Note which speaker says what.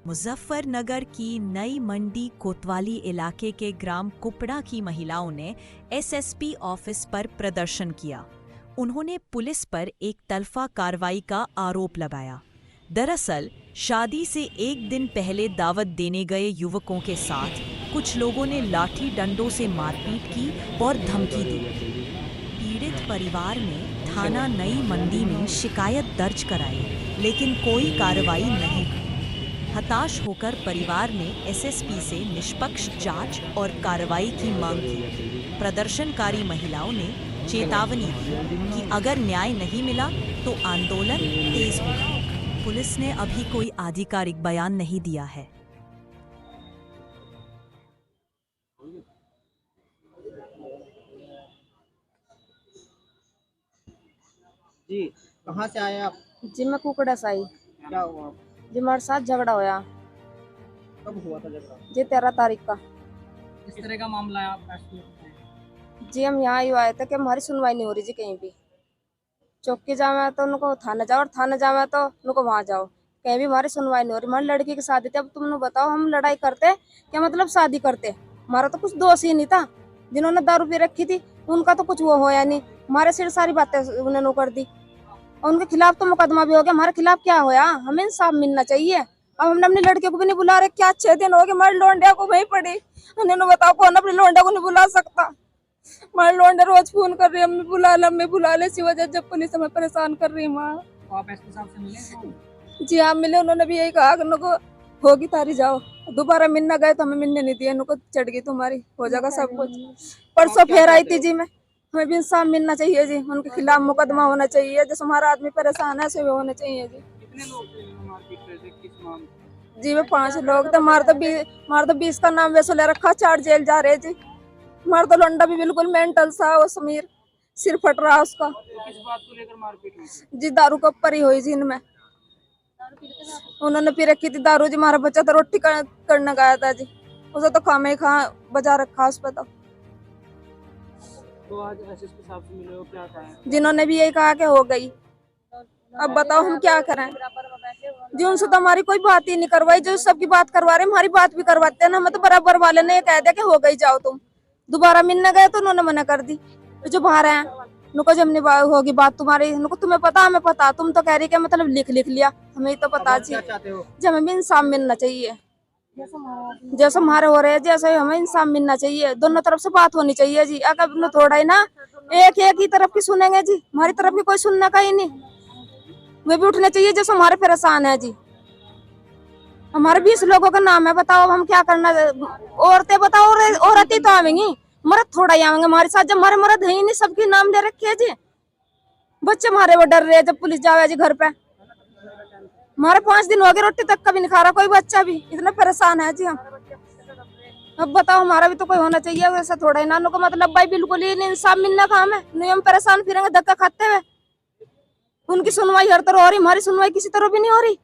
Speaker 1: मुजफ्फरनगर की नई मंडी कोतवाली इलाके के ग्राम कुपड़ा की महिलाओं ने एसएसपी ऑफिस पर प्रदर्शन किया। उन्होंने पुलिस पर एक तरफा कार्रवाई का आरोप लगाया। दरअसल शादी से एक दिन पहले दावत देने गए युवकों के साथ कुछ लोगों ने लाठी डंडों से मारपीट की और धमकी दी। पीड़ित परिवार ने थाना नई मंडी में शिकायत दर्ज कराई, लेकिन कोई कार्रवाई नहीं हुई। हताश होकर परिवार ने एसएसपी से निष्पक्ष जांच और कार्रवाई की मांग की। प्रदर्शनकारी महिलाओं ने चेतावनी दी कि अगर न्याय नहीं मिला तो आंदोलन तेज होगा। पुलिस ने अभी कोई आधिकारिक बयान नहीं दिया है।
Speaker 2: जी, कहाँ से आए आप?
Speaker 3: जी मैं कुकड़ा से आई।
Speaker 2: क्या हुआ?
Speaker 3: जी हमारे साथ झगड़ा होया।
Speaker 2: कब हुआ था झगड़ा?
Speaker 3: जी 13 तारीख का।
Speaker 2: किस तरह का मामला है आपका?
Speaker 3: जी हम यहाँ आए थे कि हमारी सुनवाई नहीं हो रही जी कहीं भी। चौकी जावे तो उनको थाने जाओ और थाने जावे तो उनको वहाँ जाओ, कहीं भी हमारी सुनवाई नहीं हो रही। हमारी लड़की की शादी थी। अब तुमने बताओ हम लड़ाई करते क्या मतलब शादी करते? हमारा तो कुछ दोष ही नहीं था। जिन्होंने दारू पी रखी थी उनका तो कुछ वो होया नहीं। हमारे सिर सारी बातें उन्होंने कर दी और उनके खिलाफ तो मुकदमा भी हो गया। हमारे खिलाफ क्या होया? हमें इंसाफ मिलना चाहिए। अब हमने अपनी लड़कियों को भी नहीं बुला रहे। क्या 6 दिन हो गए हमारे लोंडिया को वहीं पड़ी। उन्होंने बताओ कौन अपने लोंडिया को नहीं बुला सकता? हमारे लोंडा रोज फोन कर रही है, अम्मी बुला ले। इसी वजह जब पुलिस हमें परेशान कर रही है। माँ
Speaker 2: तो आप एसपी साहब से मिले?
Speaker 3: जी हाँ मिले। उन्होंने भी यही कहा कि उनको होगी तारी जाओ। दोबारा मिलना गए तो हमें मिलने नहीं दिया। उनको चढ़ गई तुम्हारी हो जाएगा सब कुछ। परसों फिर आई थी जी मैं। हमें भी इंसाफ मिलना चाहिए जी। उनके खिलाफ मुकदमा होना चाहिए। जैसे हमारा आदमी परेशान है ऐसे भी होना चाहिए जी।
Speaker 2: कितने लोग थे जो मारपीट कर रहे थे? किस मामले?
Speaker 3: जी वे 5 लोग थे। हमारे तो 20 का नाम वैसे ले रखा। 4 जेल जा रहे जी। हमारा तो लंडा भी बिल्कुल मेंटल सा। वो समीर सिर फट रहा उसका।
Speaker 2: तो किस बात को लेकर मारपीट हुई?
Speaker 3: जी दारू के ऊपर ही हुई जी इनमें। उन्होंने पी रखी थी दारू जी। हमारा बच्चा तो रोटी करने गया था जी। उसे तो खामे ही खा बजा रखा उस पर।
Speaker 2: तो आज एसएसपी साहब से मिले हो, क्या कहा?
Speaker 3: जिन्होंने भी यही कहा कि हो गई। अब बताओ हम क्या करें जी। उनसे तो हमारी कोई बात ही नहीं करवाई। जो सबकी बात करवा रहे हमारी बात भी करवाते हैं ना। हमें तो बराबर वाले ने ये कह दिया कि हो गई जाओ तुम। दोबारा मिलने गए तो उन्होंने मना कर दी। जो बाहर है उनको जब होगी बात तुम्हारी उनको तुम्हें पता हमें पता। तुम तो कह रही कि मतलब लिख लिया। हमें तो पता जी। जब हमें इंसाफ मिलना चाहिए जैसे हमारे हो रहे हैं जैसे हमें इंसाफ मिलना चाहिए। दोनों तरफ से बात होनी चाहिए जी। अगर थोड़ा ही ना एक ही तरफ की सुनेंगे जी। हमारी तरफ की कोई सुनने का ही नहीं। वे भी उठने चाहिए जैसे हमारे परेशान है जी। हमारे 20 लोगों का नाम है। बताओ हम क्या करना? औरतें बताओ औरतें तो आवेंगी, मर्द थोड़ा ही आवेंगे हमारे साथ। जब हमारे मर्द है ही नहीं, सबके नाम दे रखे है जी। बच्चे हमारे वो डर रहे हैं जब पुलिस जावे जी घर पे। हमारे 5 दिन हो गए रोटी तक का भी नहीं खा रहा कोई बच्चा भी। इतना परेशान है जी हम। अब बताओ हमारा भी तो कोई होना चाहिए। वैसा थोड़ा ही नानों का मतलब भाई बिल्कुल ही नहीं। इंसाफ मिलना काम है नहीं। हम परेशान फिरेंगे धक्का खाते हुए। उनकी सुनवाई हर तरह हो रही, हमारी सुनवाई किसी तरह भी नहीं हो रही।